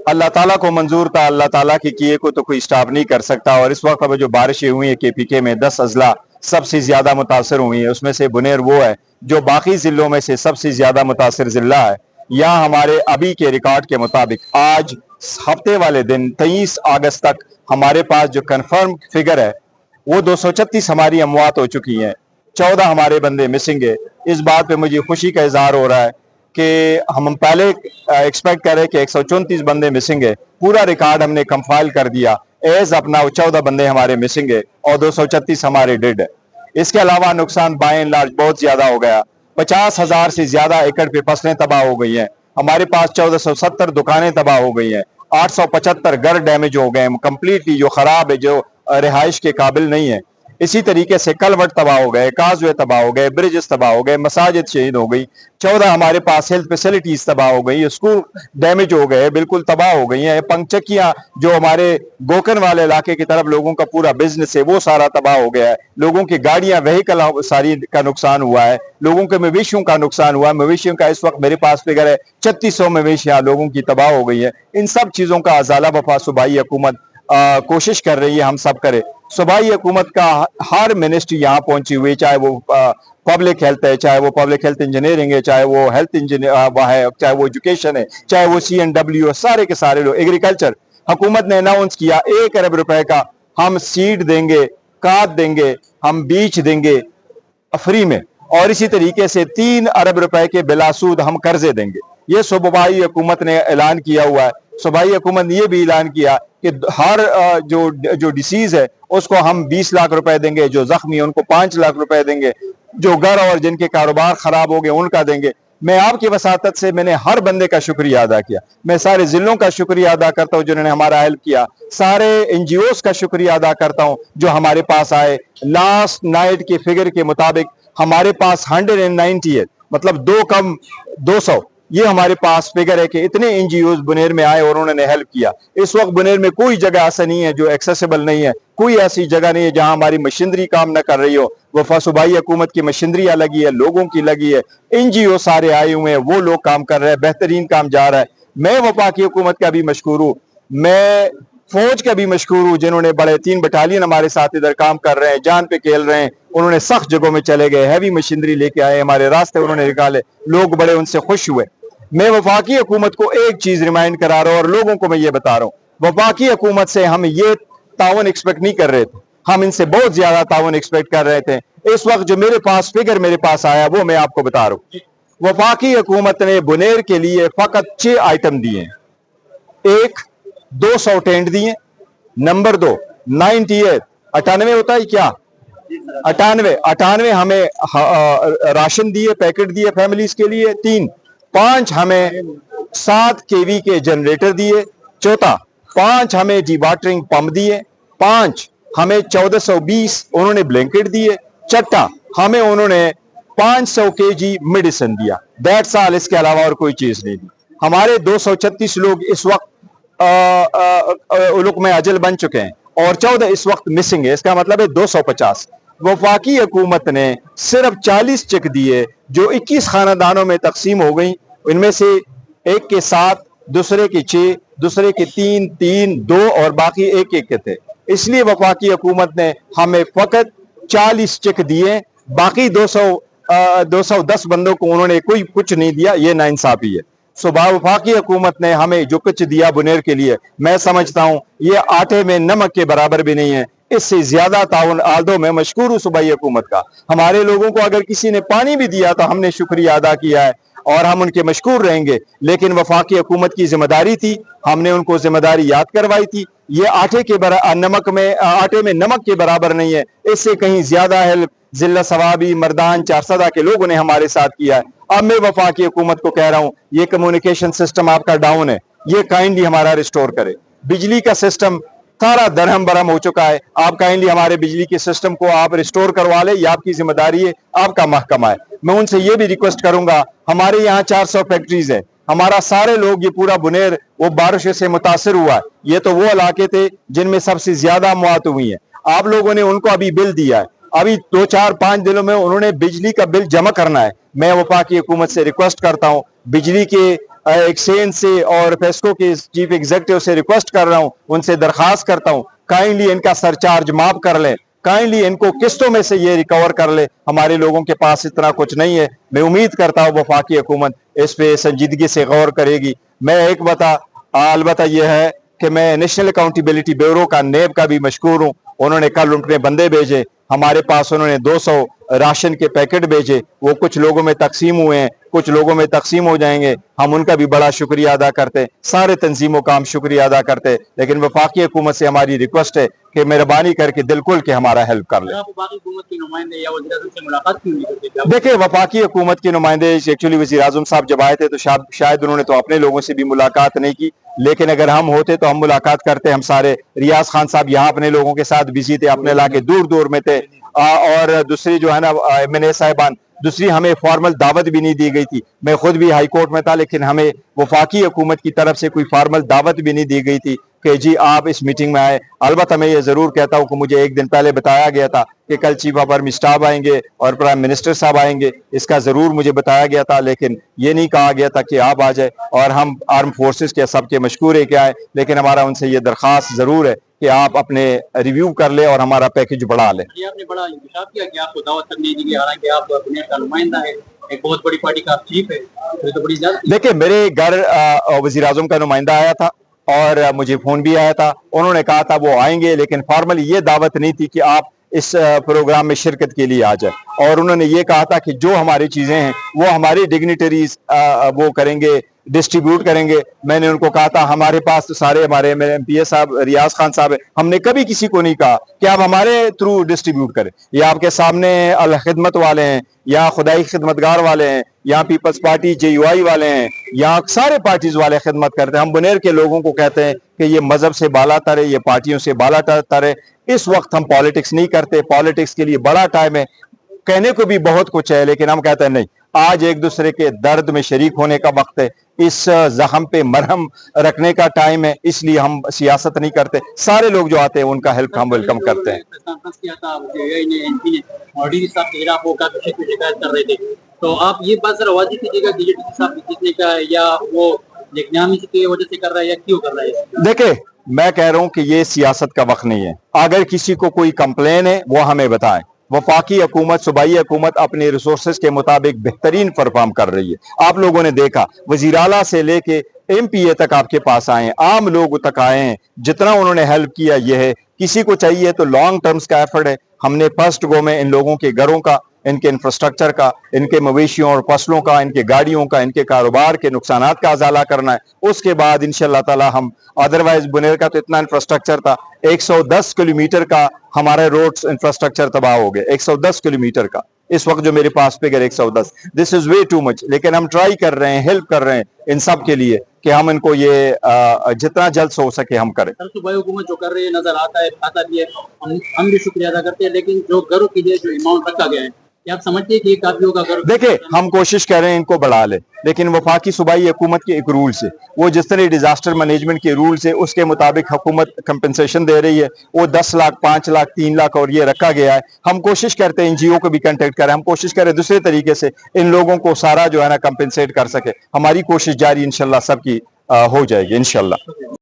अल्लाह ताला को मंजूर था, अल्लाह ताला के किए को तो कोई स्टॉप नहीं कर सकता। और इस वक्त अब जो बारिशें हुई हैं KPK में 10 अजला सबसे ज्यादा मुतासर हुई है, उसमें से बुनेर वो है जो बाकी जिलों में से सबसे ज्यादा मुतासर जिला है। यहाँ हमारे अभी के रिकॉर्ड के मुताबिक आज हफ्ते वाले दिन 23 अगस्त तक हमारे पास जो कन्फर्म फिगर है वो 236 हमारी अमवात हो चुकी हैं, 14 हमारे बंदे मिसिंग है। इस बात पे मुझे खुशी का इजहार हो रहा है कि हम पहले एक्सपेक्ट कर रहे कि 134 बंदे मिसिंग है, पूरा रिकॉर्ड हमने कंपाइल कर दिया एज अपना 14 बंदे हमारे मिसिंग है और 236 हमारे डेड है। इसके अलावा नुकसान बाय एंड लार्ज बहुत ज्यादा हो गया, 50,000 से ज्यादा एकड़ पे फसलें तबाह हो गई हैं, हमारे पास 1470 दुकानें तबाह हो गई हैं, 875 घर डैमेज हो गए कंप्लीटली, जो खराब है, जो रिहाइश के काबिल नहीं है। इसी तरीके से कलवट तबाह हो गए, काजवे तबाह हो गए, ब्रिजेस तबाह हो गए, मसाजिद शहीद हो गई, 14 हमारे पास हेल्थ फैसिलिटीज तबाह हो गई, स्कूल डैमेज हो गए, बिल्कुल तबाह हो गई हैं। पंचकियां जो हमारे गोकन वाले इलाके की तरफ लोगों का पूरा बिजनेस है वो सारा तबाह हो गया है, लोगों की गाड़ियां व्हीकल सारी का नुकसान हुआ है, लोगों के मवेशियों का नुकसान हुआ है। मवेशियों का इस वक्त मेरे पास फिगर है 3600 मवेशियां लोगों की तबाह हो गई है। इन सब चीजों का अजाला वफा सूबाई हुकूमत कोशिश कर रही है हम सब करें। सूबाई हुकूमत का हर मिनिस्ट्री यहाँ पहुंची हुई, चाहे वो पब्लिक हेल्थ है, चाहे वो पब्लिक हेल्थ इंजीनियरिंग है, चाहे वो हेल्थ इंजीनियर है, चाहे वो एजुकेशन है, चाहे वो CNW है, सारे के सारे लोग। एग्रीकल्चर हुकूमत ने अनाउंस किया 1 अरब रुपए का हम सीड देंगे, खाद देंगे, हम बीज देंगे फ्री में, और इसी तरीके से 3 अरब रुपए के बिलासूद हम कर्जे देंगे। ये सूबाई हुकूमत ने ऐलान किया हुआ है। सूबाई हुकूमत ने यह भी ऐलान किया कि हर जो डिसीज है उसको हम 20 लाख रुपए देंगे, जो जख्मी है उनको 5 लाख रुपए देंगे, जो घर और जिनके कारोबार खराब हो गए उनका देंगे। मैं आपकी वसातत से मैंने हर बंदे का शुक्रिया अदा किया, मैं सारे जिलों का शुक्रिया अदा करता हूं जिन्होंने हमारा हेल्प किया, सारे NGOs का शुक्रिया अदा करता हूं जो हमारे पास आए। लास्ट नाइट के फिगर के मुताबिक हमारे पास 190 है, मतलब 2 कम 200, ये हमारे पास फिगर है कि इतने NGOs बुनेर में आए और उन्होंने हेल्प किया। इस वक्त बुनेर में कोई जगह ऐसा नहीं है जो एक्सेसिबल नहीं है, कोई ऐसी जगह नहीं है जहां हमारी मशीनरी काम न कर रही हो। वफा सूबाई हुकूमत की मशीनरियां लगी है, लोगों की लगी है, NGO सारे आए हुए हैं, वो लोग काम कर रहे हैं, बेहतरीन काम जा रहा है। मैं वफा की हुकूमत का भी मशकूर हूँ, मैं फौज का भी मशकूर हूँ जिन्होंने बड़े 3 बटालियन हमारे साथ इधर काम कर रहे हैं, जान पे खेल रहे हैं, उन्होंने सख्त जगहों में चले गए, हैवी मशीनरी लेके आए, हमारे रास्ते उन्होंने निकाले, लोग बड़े उनसे खुश हुए। मैं वफाकी हुकूमत को एक चीज रिमाइंड करा रहा हूं और लोगों को मैं ये बता रहा हूं, वफाकी हुकूमत से हम ये तावन एक्सपेक्ट नहीं कर रहे थे, हम इनसे बहुत ज्यादा तावन एक्सपेक्ट कर रहे थे। इस वक्त जो मेरे पास फिगर मेरे पास आया वो मैं आपको बता रहा हूं। वफाकी हुकूमत ने बुनेर के लिए फकत 6 आइटम दिए। एक, 200 टेंट दिए। नंबर 2, 98 98 होता है क्या, 98 हमें राशन दिए, पैकेट दिए फैमिलीज के लिए। 3, 5 हमें 7 KV के जनरेटर दिए। चौथा, 5 हमें डी वाटरिंग पंप दिए। 5 हमें 1420 उन्होंने ब्लैंकेट दिए। छठा, हमें उन्होंने 500 kg मेडिसिन दिया। दैट्स ऑल, इसके अलावा और कोई चीज नहीं दी। हमारे 236 लोग इस वक्त उलुक में अजल बन चुके हैं और 14 इस वक्त मिसिंग है, इसका मतलब है 250। वफाकी हुकूमत ने सिर्फ 40 चेक दिए जो 21 खानदानों में तकसीम हो गई, इनमें से एक के 7, दूसरे के 6, दूसरे के 3, 3, 2 और बाकी एक एक के थे। इसलिए वफाकी हुकूमत ने हमें फकत 40 चेक दिए, बाकी 210 बंदों को उन्होंने कोई कुछ नहीं दिया। ये नाइंसाफी है। वफाकी हुकूमत ने हमें जो कुछ दिया बुनेर के लिए, मैं समझता हूं ये आटे में नमक के बराबर भी नहीं है, इससे ज्यादा ताउन। आल्दो मैं मशकूर हूं सूबाई हुकूमत का, हमारे लोगों को अगर किसी ने पानी भी दिया तो हमने शुक्रिया अदा किया है और हम उनके मशकूर रहेंगे। लेकिन वफाकी हुकूमत की जिम्मेदारी थी, हमने उनको जिम्मेदारी याद करवाई थी। ये आटे में नमक के बराबर नहीं है, इससे कहीं ज्यादा हेल्प जिला सवाबी, मर्दान, चारसदा के लोगों ने हमारे साथ किया है। अब मैं वफाकी हुकूमत को कह रहा हूं, ये कम्युनिकेशन सिस्टम आपका डाउन है, ये काइंडली हमारा रिस्टोर करे। बिजली का सिस्टम सारा दरहम बरहम हो चुका है, आप काइंडली हमारे बिजली के सिस्टम को आप रिस्टोर करवा ले, ये आपकी जिम्मेदारी है, आपका महकमा है। मैं उनसे ये भी रिक्वेस्ट करूंगा, हमारे यहाँ 400 फैक्ट्रीज है, हमारा सारे लोग, ये पूरा बुनेर वो बारिश से मुतासर हुआ है, ये तो वो इलाके थे जिनमें सबसे ज्यादा मौत हुई है। आप लोगों ने उनको अभी बिल दिया है, अभी 2, 4, 5 दिनों में उन्होंने बिजली का बिल जमा करना है। मैं वफाकी हुकूमत से रिक्वेस्ट करता हूं, बिजली के एक्सचेंज से और फेस्को के चीफ एग्जीक्यूटिव से रिक्वेस्ट कर रहा हूं, उनसे दरखास्त करता हूं, काइंडली इनका सरचार्ज माफ कर लें, काइंडली इनको किस्तों में से ये रिकवर कर ले। हमारे लोगों के पास इतना कुछ नहीं है। मैं उम्मीद करता हूं वफाकी हुकूमत इस पे संजीदगी से गौर करेगी। मैं एक अलबत्ता यह है कि मैं नेशनल अकाउंटेबिलिटी ब्यूरो का, नेब का भी मशकूर हूं। उन्होंने कल उनके बंदे भेजे हमारे पास, उन्होंने 200 राशन के पैकेट भेजे, वो कुछ लोगों में तकसीम हुए हैं, कुछ लोगों में तकसीम हो जाएंगे। हम उनका भी बड़ा शुक्रिया अदा करते, सारे तंजीमों का हम शुक्रिया अदा करते, लेकिन वफाकी हुकूमत से हमारी रिक्वेस्ट है कि मेहरबानी करके दिल खुल के हमारा हेल्प कर ले। देखिए, वफाकी हुकूमत के नुमाइंदे एक्चुअली वज़ीर आज़म साहब जब आए थे तो शायद उन्होंने तो अपने लोगों से भी मुलाकात नहीं की, लेकिन अगर हम होते तो हम मुलाकात करते। हम सारे, रियाज खान साहब यहाँ अपने लोगों के साथ बिजी थे, अपने इलाके दूर दूर में थे, और दूसरी जो है ना MNA साहिबान, दूसरी हमें फॉर्मल दावत भी नहीं दी गई थी। मैं खुद भी हाई कोर्ट में था, लेकिन हमें वफाकी हुकूमत की तरफ से कोई फॉर्मल दावत भी नहीं दी गई थी कि जी आप इस मीटिंग में आए। अलबत्ता मैं ये जरूर कहता हूँ कि मुझे एक दिन पहले बताया गया था कि कल चीफ ऑफ आर्मी स्टाफ आएंगे और प्राइम मिनिस्टर साहब आएंगे, इसका जरूर मुझे बताया गया था, लेकिन ये नहीं कहा गया था कि आप आ जाए। और हम आर्म फोर्सेस के सबके मशकूर है कि आए, लेकिन हमारा उनसे ये दरख्वास्त जरूर है कि आप अपने रिव्यू कर ले और हमारा पैकेज बढ़ा ले। आपने बड़ा इंकशाफ किया कि आपको दावत करने दी गई, हालांकि आप बुनियाद का नुमाइंदा है, एक बहुत बड़ी पार्टी का आप चीफ है, तो बड़ी ज्यादा। देखिए, मेरे घर वज़ीर आज़म का नुमाइंदा आया था और मुझे फोन भी आया था, उन्होंने कहा था वो आएंगे, लेकिन फॉर्मली ये दावत नहीं थी कि आप इस प्रोग्राम में शिरकत के लिए आ जाए। और उन्होंने ये कहा था कि जो हमारी चीजें हैं वो हमारी डिग्निटरीज वो करेंगे, डिस्ट्रीब्यूट करेंगे। मैंने उनको कहा था हमारे पास तो सारे हमारे MPA साहब, रियाज खान साहब है, हमने कभी किसी को नहीं कहा कि आप हमारे थ्रू डिस्ट्रीब्यूट करें। ये आपके सामने अल खिदमत वाले हैं, या खुदाई खिदमतगार वाले हैं, या पीपल्स पार्टी JUI वाले हैं, या सारे पार्टीज वाले खिदमत करते हैं। हम बुनेर के लोगों को कहते हैं कि ये मजहब से बाला तर है, ये पार्टियों से बाला तर है। इस वक्त हम पॉलिटिक्स नहीं करते, पॉलिटिक्स के लिए बड़ा टाइम है, कहने को भी बहुत कुछ है, लेकिन हम कहते हैं नहीं, आज एक दूसरे के दर्द में शरीक होने का वक्त है, इस जख्म पे मरहम रखने का टाइम है, इसलिए हम सियासत नहीं करते। सारे लोग जो आते हैं उनका हेल्प हम वेलकम करते हैं। तो आप ये बात जरा वाज़ेह कीजिएगा कि JTC साहब जीतने का है या वो लेखनामी की वजह से कर रहा है या क्यों कर रहा है? देखिए, मैं कह रहा हूं कि ये सियासत का वक्त नहीं है। अगर किसी को कोई कंप्लेन है वो हमें बताएं। वफाकी हुकूमत, सूबाई हुकूमत अपने रिसोर्सेज के मुताबिक बेहतरीन परफॉर्म कर रही है। आप लोगों ने देखा, वज़ीर आला से लेके MPA तक आपके पास आए हैं, आम लोग तक आए हैं, जितना उन्होंने हेल्प किया ये है। किसी को चाहिए तो लॉन्ग टर्म्स का एफर्ट है। हमने फर्स्ट गो में इन लोगों के घरों का, इनके इंफ्रास्ट्रक्चर का, इनके मवेशियों और फसलों का, इनके गाड़ियों का, इनके कारोबार के नुकसानात का अजाला करना है। उसके बाद इंशाअल्लाह ताला हम, अदरवाइज बुनेर का तो इतना इंफ्रास्ट्रक्चर था, 110 किलोमीटर का हमारे रोड्स इंफ्रास्ट्रक्चर तबाह हो गए, 110 किलोमीटर का। इस वक्त जो मेरे पास figure 110, this is way too much. लेकिन हम ट्राई कर रहे हैं, हेल्प कर रहे हैं इन सब के लिए कि हम इनको ये जितना जल्द हो सके हम करें। सूबाई हुकूमत जो कर रही है नजर आता भी है, हम भी शुक्रिया अदा करते हैं, लेकिन जो घरों के लिए जो अमाउंट रखा गया है, क्या आप समझते हैं कि ये काफी होगा? देखिए, हम कोशिश कर रहे हैं इनको बढ़ा ले, लेकिन वफाकी सूबाई हुकूमत के एक रूल से, वो जिस तरह डिजास्टर मैनेजमेंट के रूल से उसके मुताबिक हुकूमत कंपनसेशन दे रही है, वो 10 लाख, 5 लाख, 3 लाख और ये रखा गया है। हम कोशिश करते हैं NGO को भी कंटेक्ट करें, हम कोशिश करें दूसरे तरीके से इन लोगों को सारा जो है ना कंपनसेट कर सके। हमारी कोशिश जारी इंशाल्लाह सबकी हो जाएगी इंशाल्लाह।